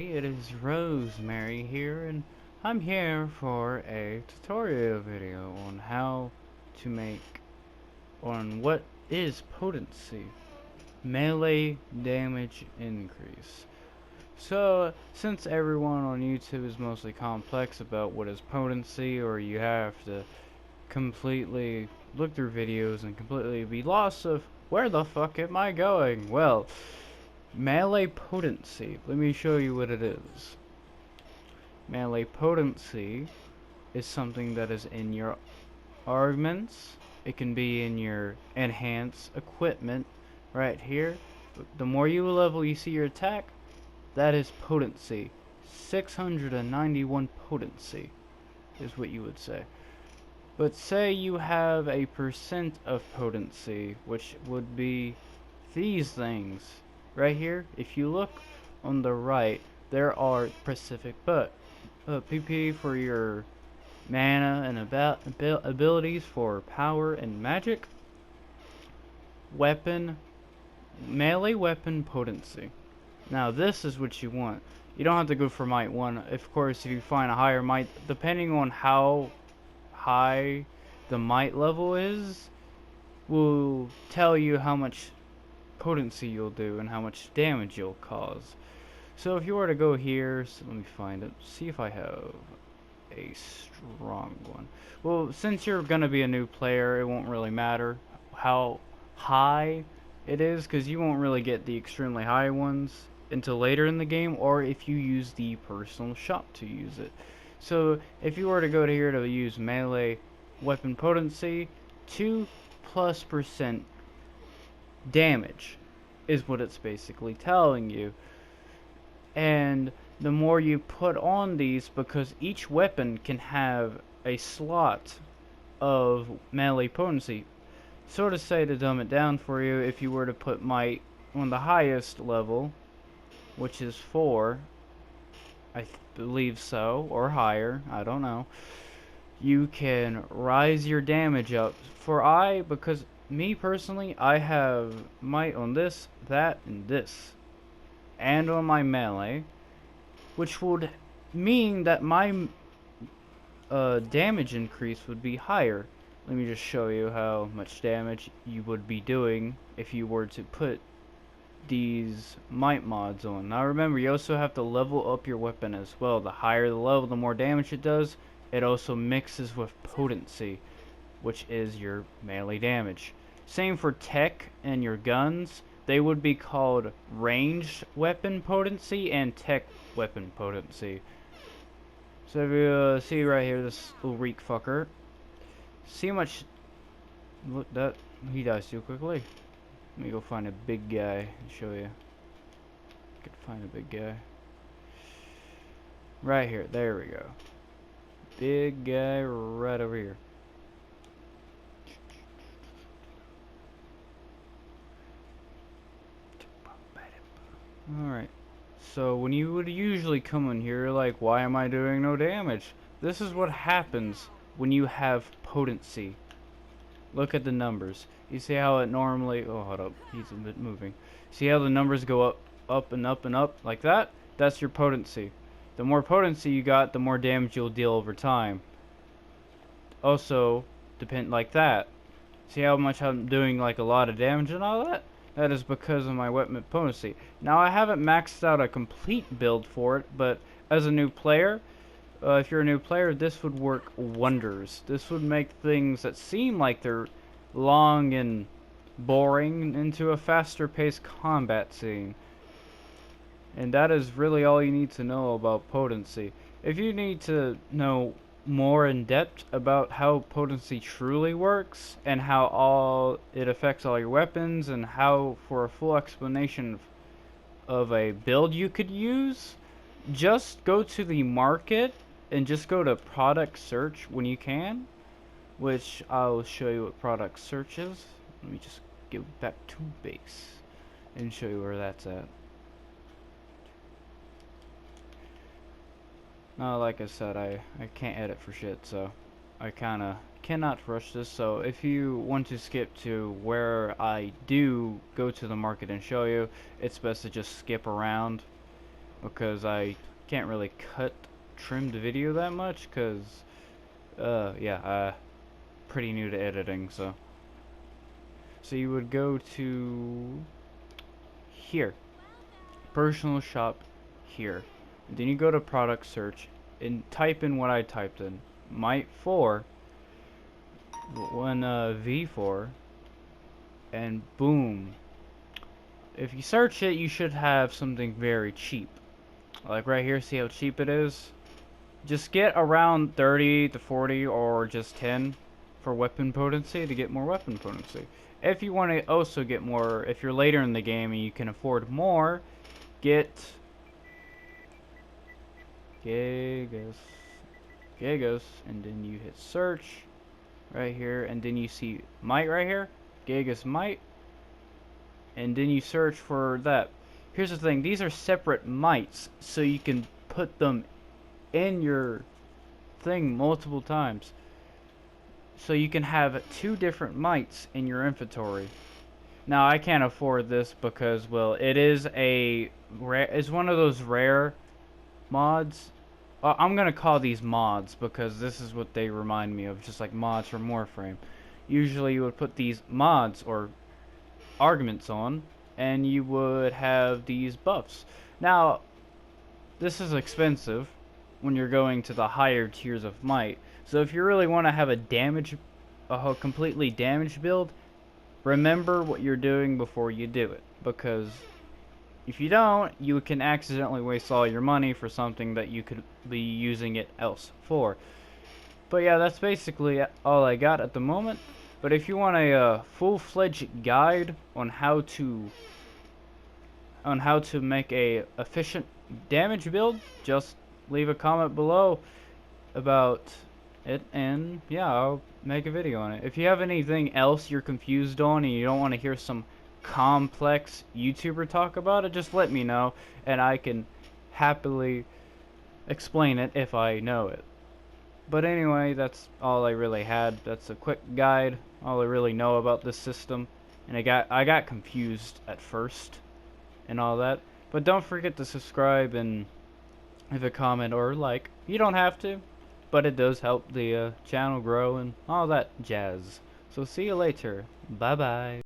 It is Rosemary here, and I'm here for a tutorial video on how to make, on what is potency, melee damage increase. So, since everyone on YouTube is mostly complex about what is potency, or you have to completely look through videos and completely be lost of where the fuck am I going? Well, melee potency. Let me show you what it is. Melee potency is something that is in your armaments. It can be in your enhanced equipment right here. The more you level you see your attack, that is potency. 691 potency is what you would say. But say you have a percent of potency, which would be these things right here. If you look on the right, there are specific PP for your mana and abilities for power and magic, weapon, melee weapon potency. Now this is what you want. You don't have to go for might 1. Of course, if you find a higher might, depending on how high the might level is, will tell you how much potency you'll do and how much damage you'll cause. So if you were to go here, so let me find it, see if I have a strong one. Well, since you're gonna be a new player, it won't really matter how high it is, because you won't really get the extremely high ones until later in the game, or if you use the personal shop to use it. So if you were to go to here to use melee weapon potency, 2+% damage is what it's basically telling you. And the more you put on these, because each weapon can have a slot of melee potency. So to say, to dumb it down for you, if you were to put might on the highest level, which is 4, I believe so, or higher, I don't know, you can rise your damage up. Because me personally, I have might on this, that, and this, and on my melee, which would mean that my damage increase would be higher. Let me just show you how much damage you would be doing if you were to put these might mods on. Now remember, you also have to level up your weapon as well. The higher the level, the more damage it does. It also mixes with potency, which is your melee damage. Same for tech and your guns. They would be called ranged weapon potency and tech weapon potency. So if you see right here, this little reek fucker. See how much... Look, that he dies too quickly. Let me go find a big guy and show you. I could find a big guy. Right here, there we go. Big guy right over here. Alright, so when you would usually come in here, like, why am I doing no damage? This is what happens when you have potency. Look at the numbers. You see how it normally... Oh, hold up. He's a bit moving. See how the numbers go up, up, and up, and up? Like that? That's your potency. The more potency you got, the more damage you'll deal over time. Also, depend like that. See how much I'm doing, like, a lot of damage and all that? That is because of my weapon potency. Now, I haven't maxed out a complete build for it, but as a new player, if you're a new player, this would work wonders. This would make things that seem like they're long and boring into a faster paced combat scene. And that is really all you need to know about potency. If you need to know more in depth about how potency truly works and how all it affects all your weapons, and how for a full explanation of a build you could use, just go to the market and just go to product search when you can, which I'll show you what product search is. Let me just go back to base and show you where that's at. Now, like I said, I can't edit for shit, so I kinda cannot rush this. So if you want to skip to where I do go to the market and show you, it's best to just skip around because I can't really trim the video that much, because yeah, pretty new to editing. So you would go to here, personal shop here, and then you go to product search and type in what I typed in, Might 4, V4, and boom. If you search it, you should have something very cheap. Like right here, see how cheap it is? Just get around 30 to 40 or just 10 for weapon potency to get more weapon potency. If you want to also get more, if you're later in the game and you can afford more, get Gigas, and then you hit search right here, and then you see Might right here, Gigas Might, and then you search for that. Here's the thing, these are separate mites, so you can put them in your thing multiple times. So you can have 2 different mites in your inventory. Now I can't afford this because, well, it is it's one of those rare mods. I'm gonna call these mods because this is what they remind me of, just like mods from Warframe. Usually you would put these mods or arguments on, and you would have these buffs. Now, this is expensive when you're going to the higher tiers of might. So if you really want to have a completely damaged build, remember what you're doing before you do it, because if you don't, you can accidentally waste all your money for something that you could be using it else for. But yeah, that's basically all I got at the moment. But if you want a full-fledged guide on how to make a efficient damage build, just leave a comment below about it, and yeah, I'll make a video on it. If you have anything else you're confused on and you don't want to hear some complex YouTuber talk about it, just let me know and I can happily explain it if I know it. But anyway, that's all I really had. That's a quick guide, all I really know about this system. And I got confused at first and all that. But don't forget to subscribe and leave a comment or like. You don't have to, but it does help the channel grow and all that jazz. So see you later. Bye bye.